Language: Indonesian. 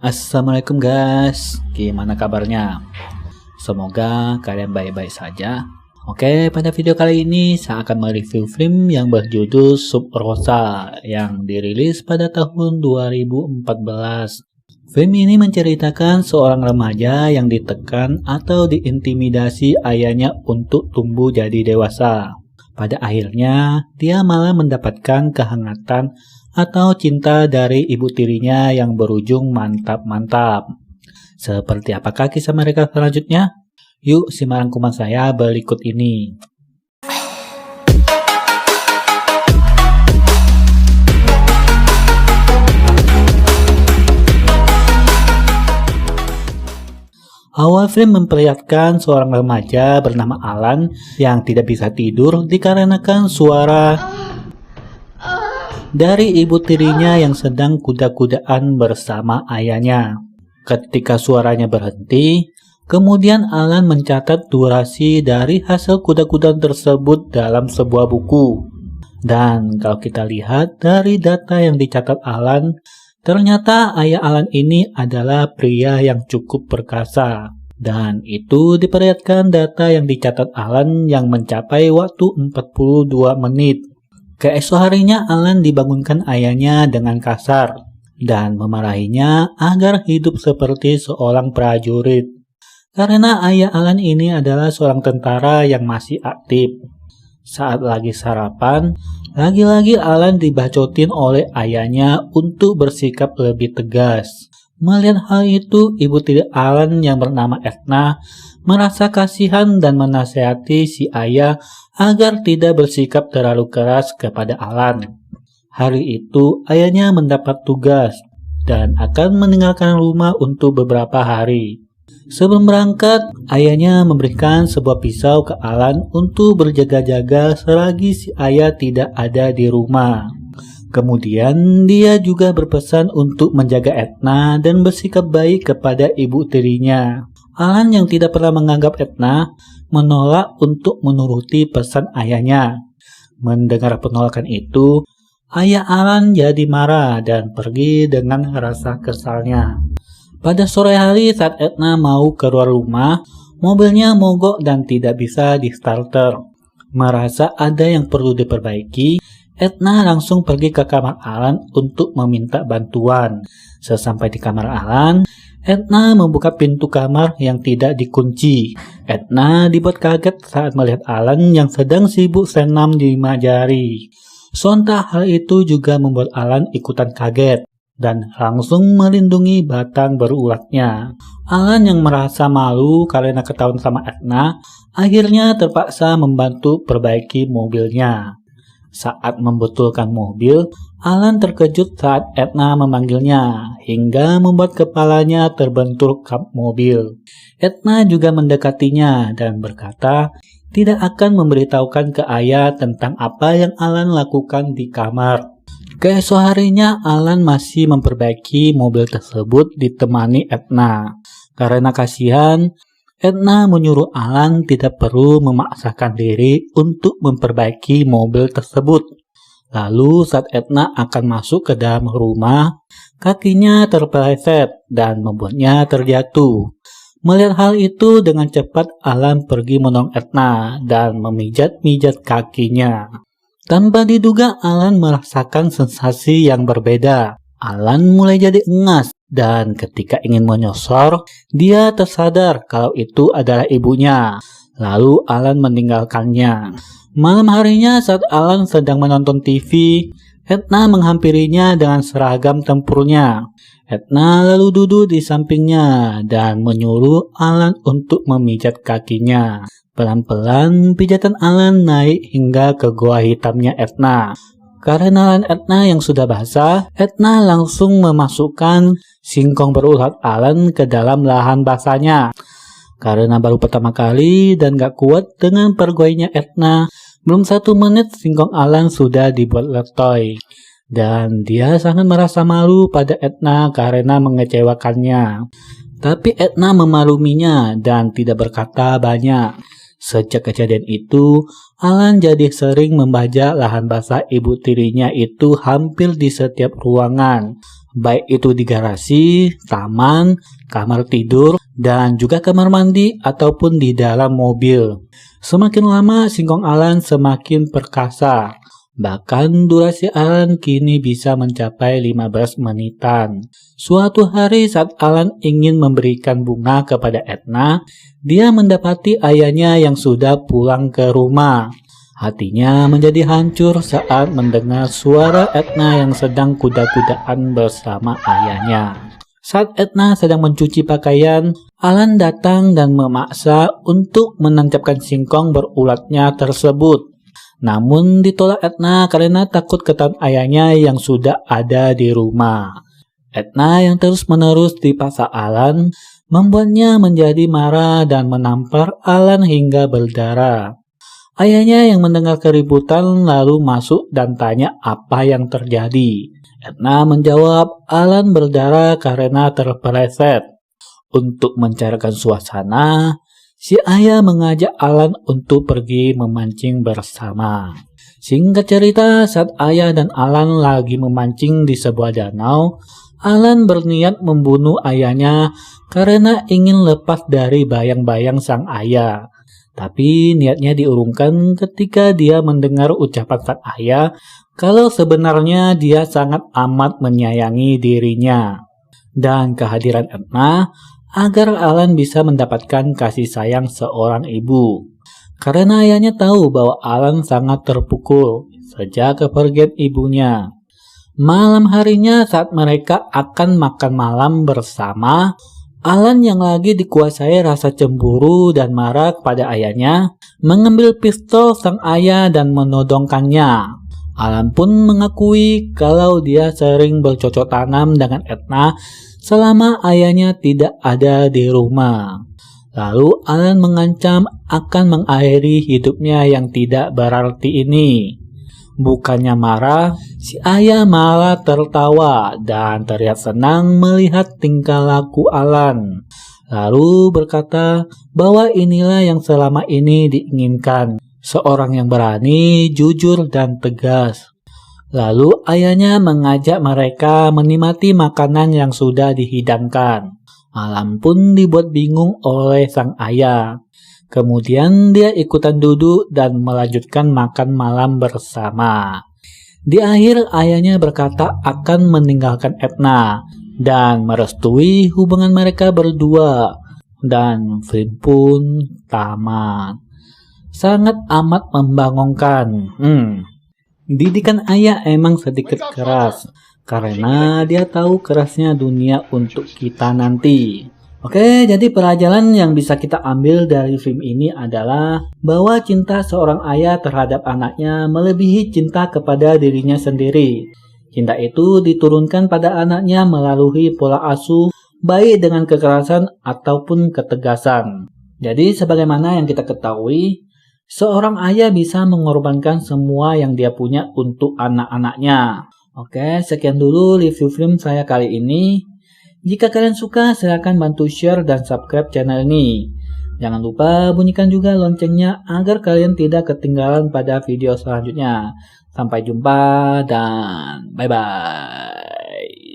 Assalamualaikum guys, gimana kabarnya? Semoga kalian baik-baik saja. Oke, pada video kali ini saya akan mereview film yang berjudul Sub Rosa yang dirilis pada tahun 2014. Film ini menceritakan seorang remaja yang ditekan atau diintimidasi ayahnya untuk tumbuh jadi dewasa. Pada akhirnya, dia malah mendapatkan kehangatan atau cinta dari ibu tirinya yang berujung mantap-mantap. Seperti apakah kisah mereka selanjutnya? Yuk simak rangkuman saya berikut ini. Awal film memperlihatkan seorang remaja bernama Alan yang tidak bisa tidur dikarenakan suara dari ibu tirinya yang sedang kuda-kudaan bersama ayahnya. Ketika suaranya berhenti, kemudian Alan mencatat durasi dari hasil kuda-kudaan tersebut dalam sebuah buku. Dan kalau kita lihat dari data yang dicatat Alan, ternyata ayah Alan ini adalah pria yang cukup perkasa. Dan itu diperlihatkan data yang dicatat Alan yang mencapai waktu 42 menit. Keesok harinya Alan dibangunkan ayahnya dengan kasar dan memarahinya agar hidup seperti seorang prajurit. Karena ayah Alan ini adalah seorang tentara yang masih aktif. Saat lagi sarapan, lagi-lagi Alan dibacotin oleh ayahnya untuk bersikap lebih tegas. Melihat hal itu, ibu tiri Alan yang bernama Edna merasa kasihan dan menasihati si ayah agar tidak bersikap terlalu keras kepada Alan. Hari itu, ayahnya mendapat tugas dan akan meninggalkan rumah untuk beberapa hari. Sebelum berangkat, ayahnya memberikan sebuah pisau ke Alan untuk berjaga-jaga selagi si ayah tidak ada di rumah. Kemudian dia juga berpesan untuk menjaga Edna dan bersikap baik kepada ibu tirinya. Alan yang tidak pernah menganggap Edna menolak untuk menuruti pesan ayahnya. Mendengar penolakan itu, ayah Alan jadi marah dan pergi dengan rasa kesalnya. Pada sore hari saat Edna mau keluar rumah, mobilnya mogok dan tidak bisa di-starter. Merasa ada yang perlu diperbaiki, Edna langsung pergi ke kamar Alan untuk meminta bantuan. Sesampai di kamar Alan, Edna membuka pintu kamar yang tidak dikunci. Edna dibuat kaget saat melihat Alan yang sedang sibuk senam di jari. Sontak hal itu juga membuat Alan ikutan kaget dan langsung melindungi batang berulatnya. Alan yang merasa malu karena ketahuan sama Edna, akhirnya terpaksa membantu perbaiki mobilnya. Saat membetulkan mobil, Alan terkejut saat Edna memanggilnya, hingga membuat kepalanya terbentur kap mobil. Edna juga mendekatinya dan berkata tidak akan memberitahukan ke ayah tentang apa yang Alan lakukan di kamar. Keesok harinya, Alan masih memperbaiki mobil tersebut ditemani Edna. Karena kasihan, Edna menyuruh Alan tidak perlu memaksakan diri untuk memperbaiki mobil tersebut. Lalu saat Edna akan masuk ke dalam rumah, kakinya terpeleset dan membuatnya terjatuh. Melihat hal itu dengan cepat Alan pergi menolong Edna dan memijat-mijat kakinya. Tanpa diduga Alan merasakan sensasi yang berbeda. Alan mulai jadi engas dan ketika ingin menyosor, dia tersadar kalau itu adalah ibunya. Lalu Alan meninggalkannya. Malam harinya saat Alan sedang menonton TV, Edna menghampirinya dengan seragam tempurnya. Edna lalu duduk di sampingnya dan menyuruh Alan untuk memijat kakinya. Pelan-pelan pijatan Alan naik hingga ke gua hitamnya Edna. Karena lengan Edna yang sudah basah, Edna langsung memasukkan singkong berulat Alan ke dalam lahan basahnya. Karena baru pertama kali dan gak kuat dengan pergoynya Edna, belum 1 menit singkong Alan sudah dibuat letoy. Dan dia sangat merasa malu pada Edna karena mengecewakannya. Tapi Edna memakluminya dan tidak berkata banyak. Sejak kejadian itu, Alan jadi sering membajak lahan basah ibu tirinya itu hampir di setiap ruangan. baik itu di garasi, taman, kamar tidur, dan juga kamar mandi ataupun di dalam mobil. Semakin lama singkong Alan semakin perkasa. Bahkan durasi Alan kini bisa mencapai 15 menitan. Suatu hari saat Alan ingin memberikan bunga kepada Edna, dia mendapati ayahnya yang sudah pulang ke rumah. Hatinya menjadi hancur saat mendengar suara Edna yang sedang kuda-kudaan bersama ayahnya. Saat Edna sedang mencuci pakaian, Alan datang dan memaksa untuk menancapkan singkong berulatnya tersebut. Namun ditolak Edna karena takut ketahuan ayahnya yang sudah ada di rumah. Edna yang terus-menerus dipaksa Alan membuatnya menjadi marah dan menampar Alan hingga berdarah. Ayahnya yang mendengar keributan lalu masuk dan tanya apa yang terjadi. Edna menjawab Alan berdarah karena terpeleset. Untuk mencairkan suasana, si ayah mengajak Alan untuk pergi memancing bersama. Singkat cerita, saat ayah dan Alan lagi memancing di sebuah danau, Alan berniat membunuh ayahnya karena ingin lepas dari bayang-bayang sang ayah. Tapi niatnya diurungkan ketika dia mendengar ucapan sang ayah kalau sebenarnya dia sangat amat menyayangi dirinya. Dan kehadiran Edna agar Alan bisa mendapatkan kasih sayang seorang ibu. Karena ayahnya tahu bahwa Alan sangat terpukul sejak kepergian ibunya. Malam harinya saat mereka akan makan malam bersama, Alan yang lagi dikuasai rasa cemburu dan marah kepada ayahnya, mengambil pistol sang ayah dan menodongkannya. Alan pun mengakui kalau dia sering bercocok tanam dengan Edna selama ayahnya tidak ada di rumah. Lalu Alan mengancam akan mengakhiri hidupnya yang tidak berarti ini. Bukannya marah, si ayah malah tertawa dan terlihat senang melihat tingkah laku Alan. Lalu berkata bahwa inilah yang selama ini diinginkan, seorang yang berani, jujur, dan tegas. Lalu ayahnya mengajak mereka menikmati makanan yang sudah dihidangkan. Alan pun dibuat bingung oleh sang ayah. Kemudian dia ikutan duduk dan melanjutkan makan malam bersama. Di akhir ayahnya berkata akan meninggalkan Edna dan merestui hubungan mereka berdua. Dan film pun tamat. Sangat amat membangunkan. Didikan ayah emang sedikit keras, karena dia tahu kerasnya dunia untuk kita nanti. Oke, jadi pelajaran yang bisa kita ambil dari film ini adalah bahwa cinta seorang ayah terhadap anaknya melebihi cinta kepada dirinya sendiri. Cinta itu diturunkan pada anaknya melalui pola asuh, baik dengan kekerasan ataupun ketegasan. Jadi sebagaimana yang kita ketahui, seorang ayah bisa mengorbankan semua yang dia punya untuk anak-anaknya. Oke, sekian dulu review film saya kali ini. Jika kalian suka, silakan bantu share dan subscribe channel ini. Jangan lupa bunyikan juga loncengnya agar kalian tidak ketinggalan pada video selanjutnya. Sampai jumpa dan bye-bye.